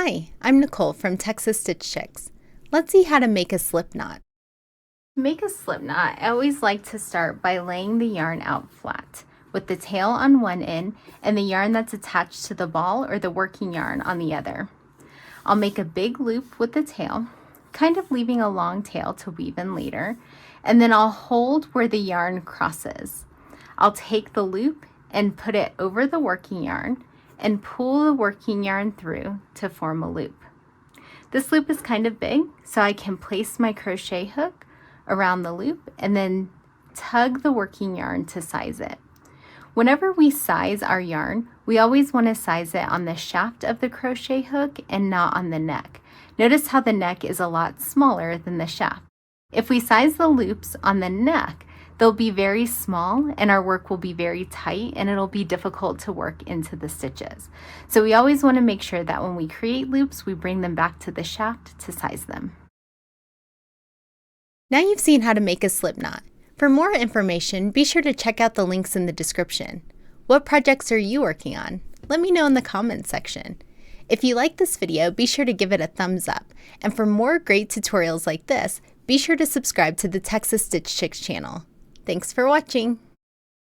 Hi, I'm Nicole from Texas Stitch Chicks. Let's see how to make a slip knot. To make a slip knot, I always like to start by laying the yarn out flat, with the tail on one end and the yarn that's attached to the ball or the working yarn on the other. I'll make a big loop with the tail, kind of leaving a long tail to weave in later, and then I'll hold where the yarn crosses. I'll take the loop and put it over the working yarn and pull the working yarn through to form a loop. This loop is kind of big, so I can place my crochet hook around the loop and then tug the working yarn to size it. Whenever we size our yarn, we always want to size it on the shaft of the crochet hook and not on the neck. Notice how the neck is a lot smaller than the shaft. If we size the loops on the neck, they'll be very small and our work will be very tight and it'll be difficult to work into the stitches. So we always want to make sure that when we create loops, we bring them back to the shaft to size them. Now you've seen how to make a slip knot. For more information, be sure to check out the links in the description. What projects are you working on? Let me know in the comments section. If you like this video, be sure to give it a thumbs up. And for more great tutorials like this, be sure to subscribe to the Texas Stitch Chicks channel. Thanks for watching!